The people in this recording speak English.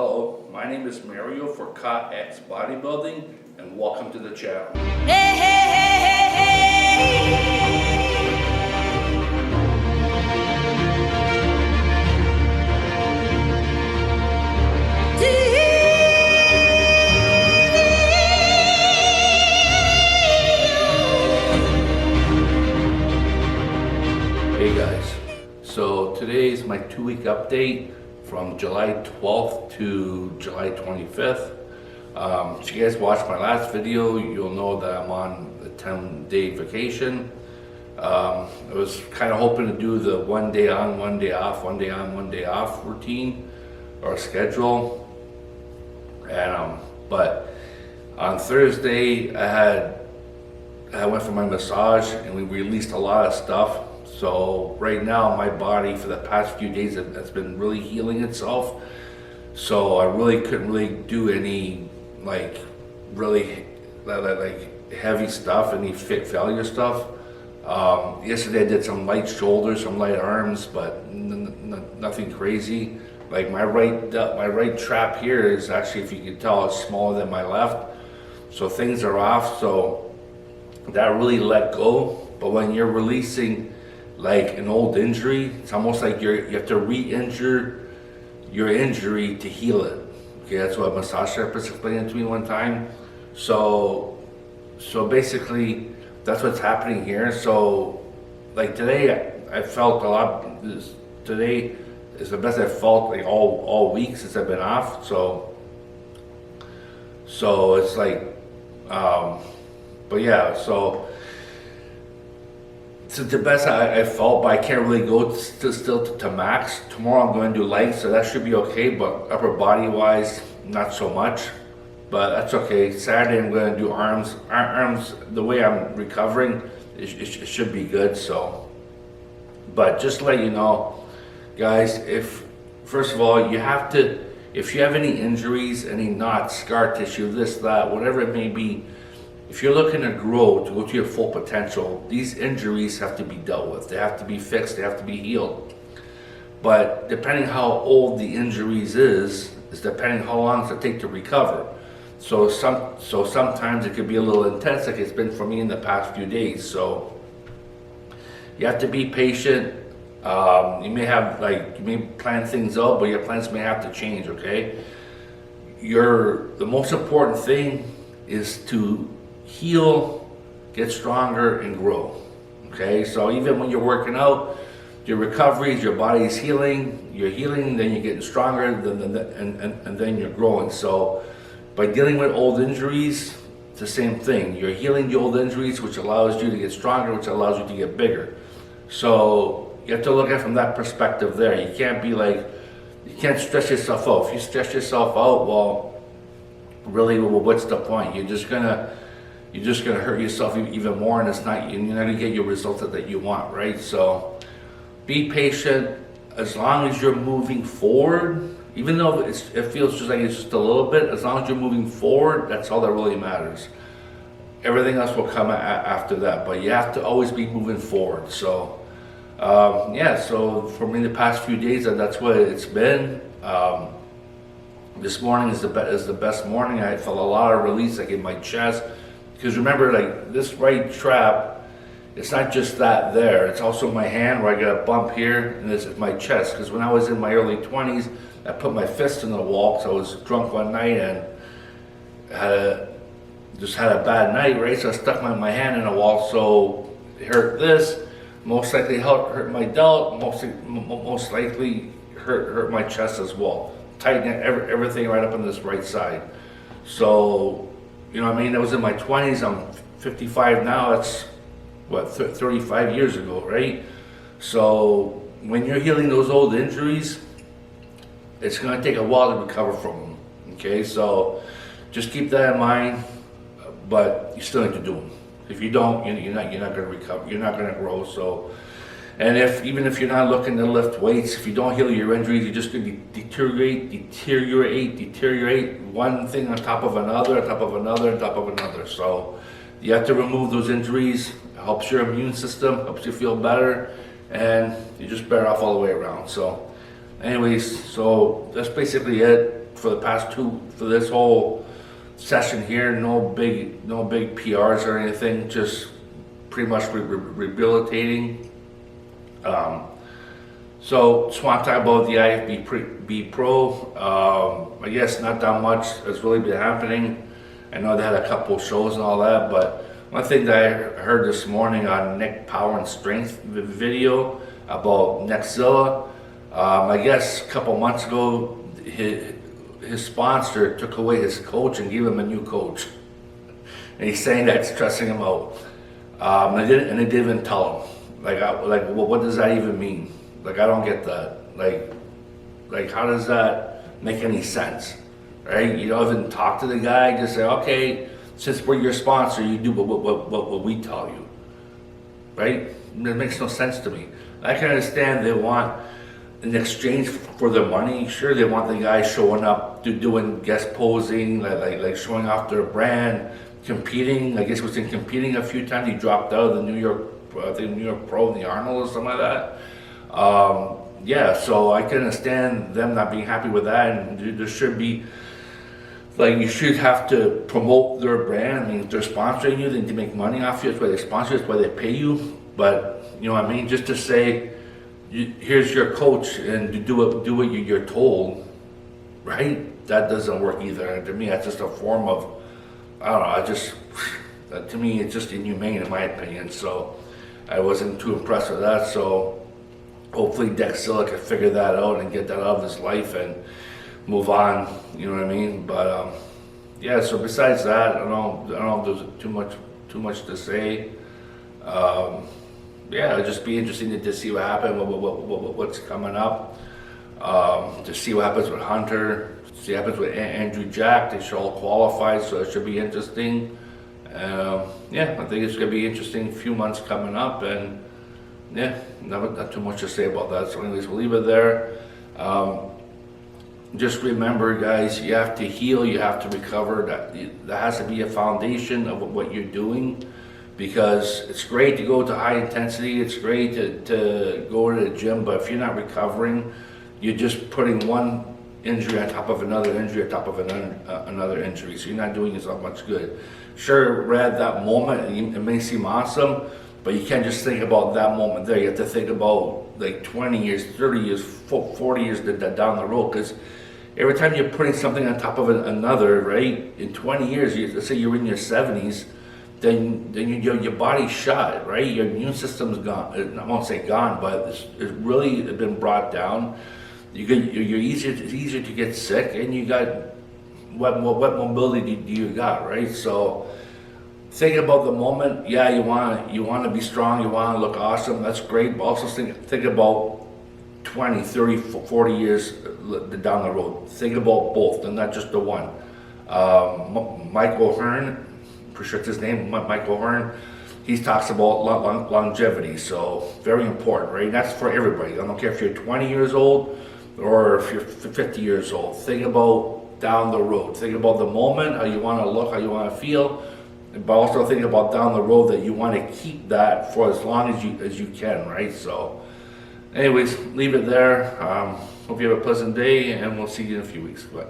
Hello, my name is Mario for X Bodybuilding, and welcome to the channel. Hey, hey, hey, hey, Hey guys, so today is my 2-week update from July 12th to July 25th. If you guys watched my last video, you'll know that I'm on a 10-day vacation. I was kind of hoping to do the 1 day on, 1 day off, 1 day on, 1 day off routine or schedule. And but on Thursday I went for my massage and we released a lot of stuff. So right now my body for the past few days has been really healing itself. So I really couldn't really do any like heavy stuff, any fit failure stuff. Yesterday I did some light shoulders, some light arms, but nothing crazy. Like my right trap here is actually, if you can tell, is smaller than my left. So things are off. So that really let go. But when you're releasing like an old injury, it's almost like you have to re-injure your injury to heal it. Okay, that's what a massage therapist explained to me one time. So basically that's what's happening here. So like today I felt a lot. Today is the best I've felt like all week since I've been off. So it's like but yeah, so it's the best I felt, but I can't really go still to max. Tomorrow I'm going to do legs, so that should be okay, but upper body wise, not so much, but that's okay. Saturday I'm going to do arms. Arms, the way I'm recovering, it should be good. So, but just to let you know, guys, first of all, you have to, if you have any injuries, any knots, scar tissue, this, that, whatever it may be, if you're looking to grow, to go to your full potential, these injuries have to be dealt with. They have to be fixed, they have to be healed. But depending how old the injuries is depending how long it's going to take to recover. So sometimes it could be a little intense, like it's been for me in the past few days. So you have to be patient. You may plan things out, but your plans may have to change, okay? The most important thing is to heal, get stronger, and grow. Okay, so even when you're working out, your recoveries, your body's healing, you're healing, then you're getting stronger, and then you're growing. So by dealing with old injuries, it's the same thing. You're healing the old injuries, which allows you to get stronger, which allows you to get bigger. So you have to look at it from that perspective there. You can't be like, you can't stress yourself out. If you stress yourself out, well, really, what's the point? You're just gonna hurt yourself even more, and you're not gonna get your results that you want, right? So be patient. As long as you're moving forward, even though it feels just like it's just a little bit, as long as you're moving forward, that's all that really matters. Everything else will come after that, but you have to always be moving forward. So yeah, so for me the past few days, that's what it's been. This morning is the best morning. I felt a lot of release, like in my chest. Because remember, like this right trap, it's not just that there, it's also my hand where I got a bump here, and this is my chest. Because when I was in my early 20s, I put my fist in the wall because I was drunk one night and just had a bad night, right? So I stuck my hand in the wall, so it hurt this, most likely hurt my delt, most likely hurt my chest as well. Tighten everything right up on this right side. So, you know what I mean? I was in my 20s, I'm 55 now, that's what, 35 years ago, right? So when you're healing those old injuries, it's gonna take a while to recover from them, okay? So just keep that in mind, but you still need to do them. If you don't, you're not gonna recover, you're not gonna grow. So, and even if you're not looking to lift weights, if you don't heal your injuries, you're just gonna deteriorate, one thing on top of another, on top of another, on top of another. So you have to remove those injuries. It helps your immune system, helps you feel better, and you're just better off all the way around. So anyways, so that's basically it. for this whole session here, no big PRs or anything, just pretty much rehabilitating. So just want to talk about the IFB Pro. I guess not that much has really been happening. I know they had a couple shows and all that, but one thing that I heard this morning on Nick Power and Strength video about Nexzilla, I guess a couple months ago, his sponsor took away his coach and gave him a new coach. And he's saying that's stressing him out. And they didn't even tell him. Like, what does that even mean? Like, I don't get that. Like, how does that make any sense? Right? You don't even talk to the guy. Just say, okay, since we're your sponsor, you do what we tell you. Right? It makes no sense to me. I can understand they want, in exchange for their money, sure, they want the guy showing up, doing guest posing, like showing off their brand, competing. I guess he was in competing a few times. He dropped out of the New York Pro in the Arnold or something like that. Yeah, so I can understand them not being happy with that, and there should be, like, you should have to promote their brand. I mean, if they're sponsoring you, they need to make money off you. That's why they sponsor you, that's why they pay you. But, you know what I mean, just to say, here's your coach and do what you're told, right? That doesn't work either. To me, that's just a form of, I don't know, to me, it's just inhumane in my opinion. So I wasn't too impressed with that. So hopefully Nexzilla can figure that out and get that out of his life and move on, you know what I mean? But yeah, so besides that, I don't know if there's too much to say. Yeah, it'll just be interesting to see what happens, what's coming up, to see what happens with Hunter, see what happens with Andrew Jack. They should all qualify, so it should be interesting. Yeah, I think it's going to be interesting few months coming up, and yeah, not too much to say about that. So anyways, we'll leave it there. Just remember, guys, you have to heal, you have to recover. That has to be a foundation of what you're doing, because it's great to go to high intensity, it's great to go to the gym, but if you're not recovering, you're just putting one injury on top of another injury on top of another injury, so you're not doing yourself much good. Sure, we're at that moment, and it may seem awesome, but you can't just think about that moment there. You have to think about like 20 years, 30 years, 40 years down the road, because every time you're putting something on top of another, right, in 20 years, let's say you're in your 70s, then your body's shot, right? Your immune system's gone. I won't say gone, but it's really been brought down. It's easier to get sick, and you got what mobility do you got, right? So think about the moment. Yeah, you want to be strong, you want to look awesome. That's great, but also think about 20, 30, 40 years down the road. Think about both, and not just the one. Michael Hearn, pretty sure it's his name, Michael Hearn, he talks about longevity, so very important, right? And that's for everybody. I don't care if you're 20 years old or if you're 50 years old. Think about down the road. Think about the moment, how you want to look, how you want to feel, but also think about down the road that you want to keep that for as long as you can, right? So anyways, leave it there. Hope you have a pleasant day, and we'll see you in a few weeks. Bye.